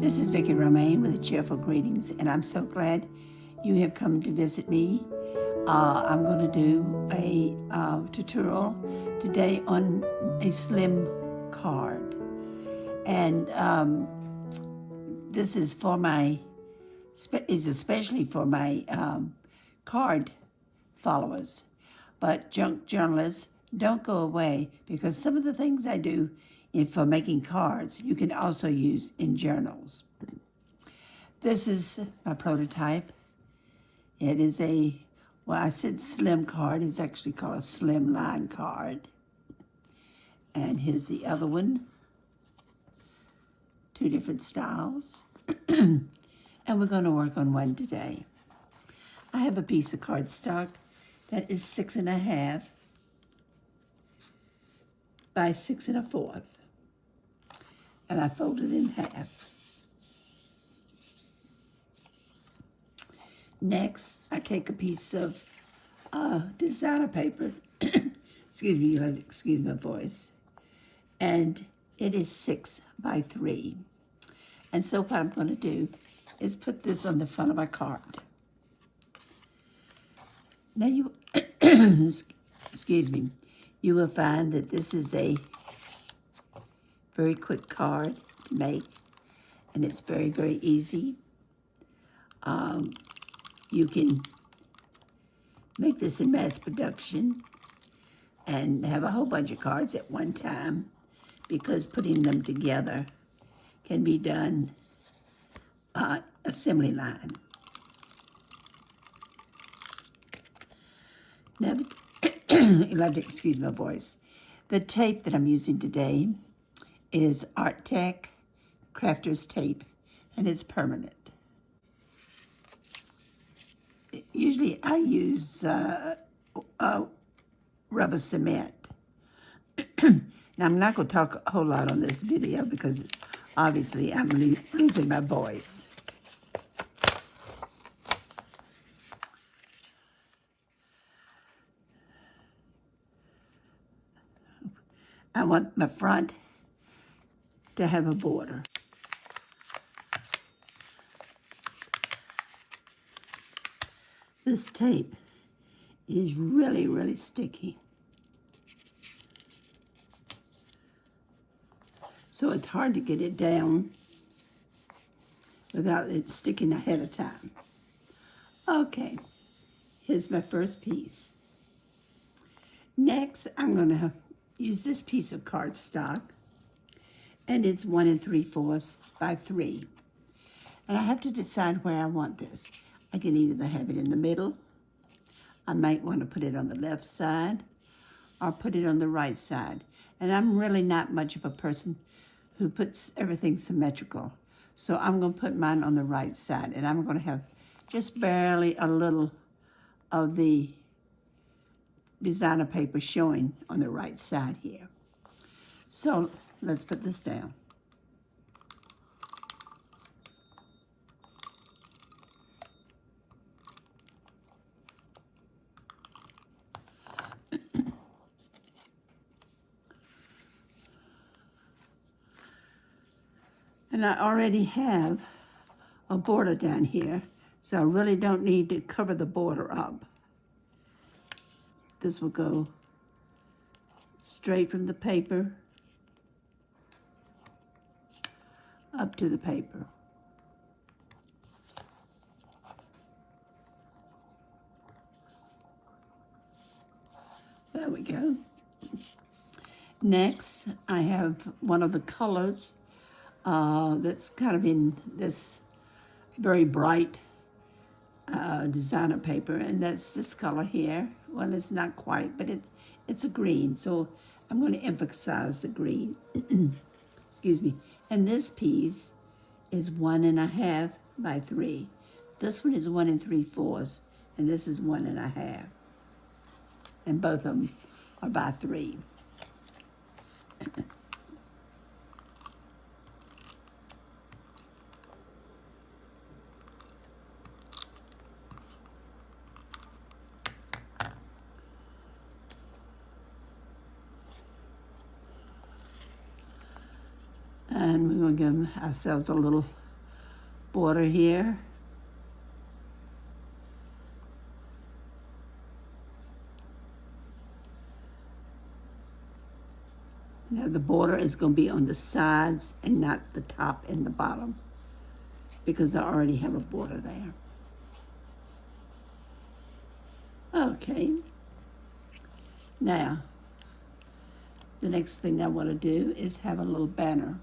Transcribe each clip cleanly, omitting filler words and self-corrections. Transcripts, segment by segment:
This is Vicki Romaine with cheerful greetings, and I'm so glad you have come to visit me. I'm going to do a tutorial today on a slim card, and this is for is especially for my card followers. But junk journalists, don't go away, because some of the things I do for making cards, you can also use in journals. This is my prototype. It is I said slim card. It's actually called a Slimline card. And here's the other one. Two different styles. And we're going to work on one today. I have a piece of cardstock that is 6 1/2 by 6 1/4. And I fold it in half. Next, I take a piece of designer paper. Excuse me, you have to excuse my voice. And it is 6 by 3. And so what I'm going to do is put this on the front of my card. Now you, excuse me, you will find that this is a very quick card to make, and it's very, very easy. You can make this in mass production and have a whole bunch of cards at one time, because putting them together can be done assembly line. Now, you'll have to excuse my voice. The tape that I'm using today is Art Tech Crafter's Tape, and it's permanent. Usually I use rubber cement. Now, I'm not going to talk a whole lot on this video because obviously I'm losing my voice. I want the front to have a border. This tape is really, really sticky. So it's hard to get it down without it sticking ahead of time. Okay, here's my first piece. Next, I'm going to use this piece of cardstock, and it's 1 3/4 by 3. And I have to decide where I want this. I can either have it in the middle, I might want to put it on the left side, or put it on the right side. And I'm really not much of a person who puts everything symmetrical. So I'm going to put mine on the right side, and I'm going to have just barely a little of the designer paper showing on the right side here. So let's put this down. And I already have a border down here, so I really don't need to cover the border up. This will go straight from the paper up to the paper. There we go. Next, I have one of the colors that's kind of in this very bright designer paper, and that's this color here. Well, it's not quite, but it's a green, so I'm going to emphasize the green. Excuse me. And this piece is 1 1/2 by 3. This one is 1 3/4, and this is 1 1/2. And both of them are by 3. And we're going to give ourselves a little border here. Now the border is going to be on the sides and not the top and the bottom, because I already have a border there. Okay. Now, the next thing I want to do is have a little banner.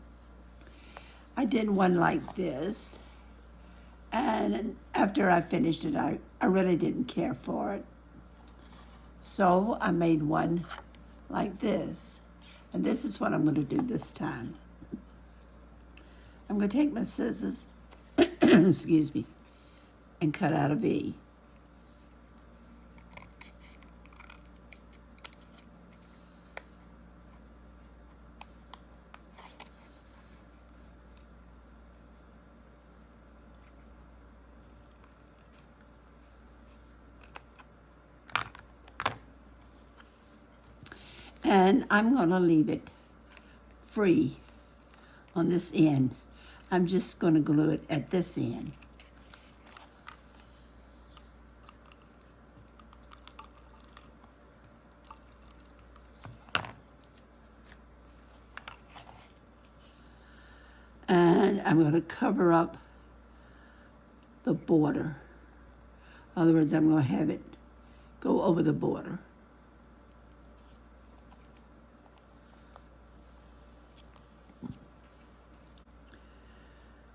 I did one like this, and after I finished it, I really didn't care for it. So I made one like this, and this is what I'm going to do this time. I'm going to take my scissors, excuse me, and cut out a V. And I'm going to leave it free on this end. I'm just going to glue it at this end. And I'm going to cover up the border. In other words, I'm going to have it go over the border.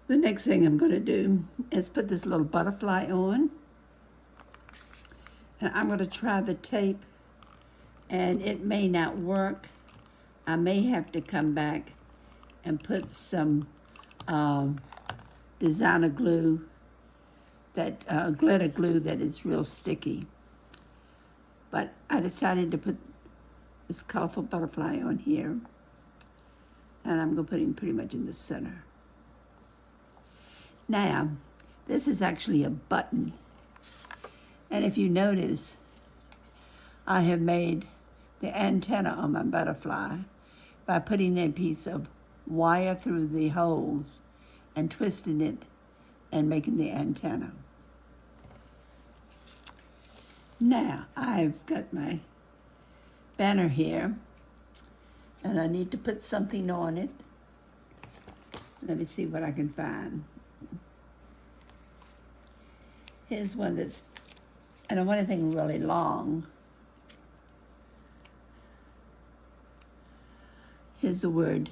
The next thing I'm going to do is put this little butterfly on. And I'm going to try the tape, and it may not work. I may have to come back and put some designer glue, that glitter glue that is real sticky. But I decided to put this colorful butterfly on here, and I'm going to put him pretty much in the center. Now, this is actually a button, and if you notice, I have made the antenna on my butterfly by putting a piece of wire through the holes and twisting it and making the antenna. Now, I've got my banner here, and I need to put something on it. Let me see what I can find. Here's one that's, I don't want anything really long. Here's the word,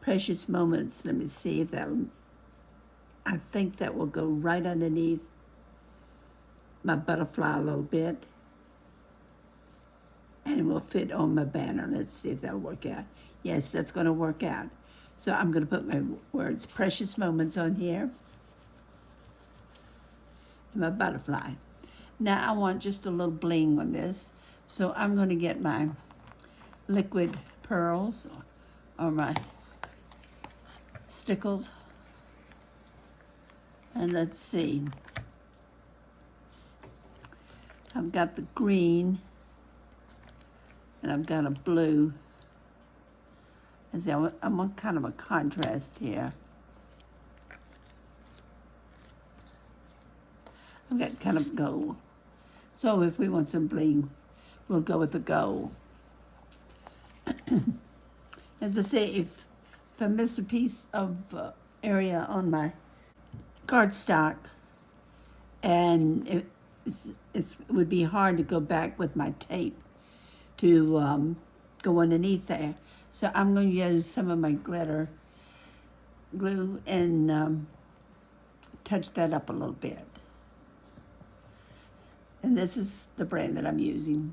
precious moments. Let me see if that'll, I think that will go right underneath my butterfly a little bit. And it will fit on my banner. Let's see if that'll work out. Yes, that's going to work out. So I'm going to put my words, precious moments, on here. My butterfly. Now I want just a little bling on this, so I'm going to get my liquid pearls or my stickles, and let's see. I've got the green and I've got a blue. And see, I'm on kind of a contrast here. I've got kind of gold. So if we want some bling, we'll go with the gold. As I say, if I miss a piece of area on my cardstock, and it would be hard to go back with my tape to go underneath there. So I'm going to use some of my glitter glue and touch that up a little bit. And this is the brand that I'm using,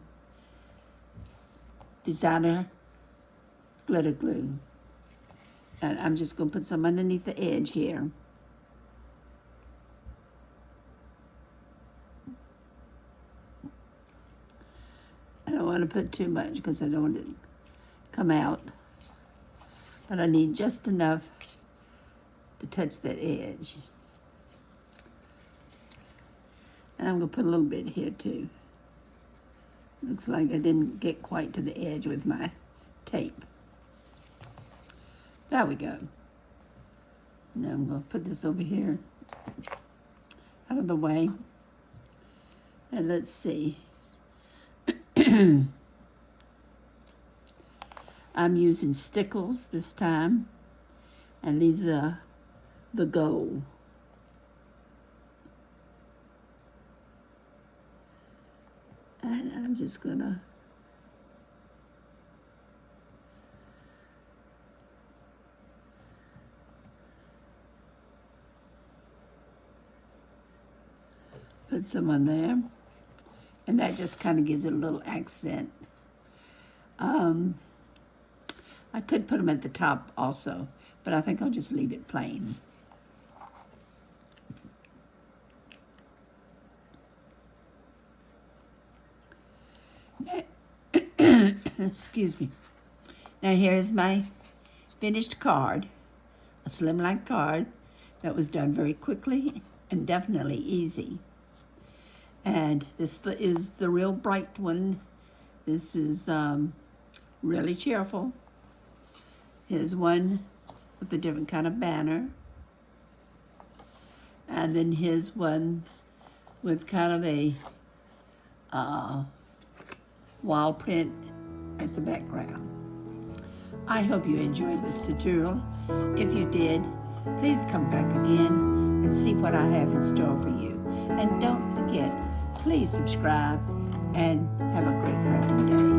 Designer Glitter Glue. And I'm just going to put some underneath the edge here. I don't want to put too much because I don't want it to come out. But I need just enough to touch that edge. And I'm going to put a little bit here too. Looks like I didn't get quite to the edge with my tape. There we go. Now I'm going to put this over here out of the way. And let's see. I'm using stickles this time. And these are the gold. And I'm just going to put some on there, and that just kind of gives it a little accent. I could put them at the top also, but I think I'll just leave it plain. Excuse me. Now here's my finished card, a Slimline card that was done very quickly and definitely easy. And this is the real bright one. This is really cheerful. Here's one with a different kind of banner. And then here's one with kind of a wall print as the background. I hope you enjoyed this tutorial. If you did, please come back again and see what I have in store for you. And don't forget, please subscribe and have a great crafting day.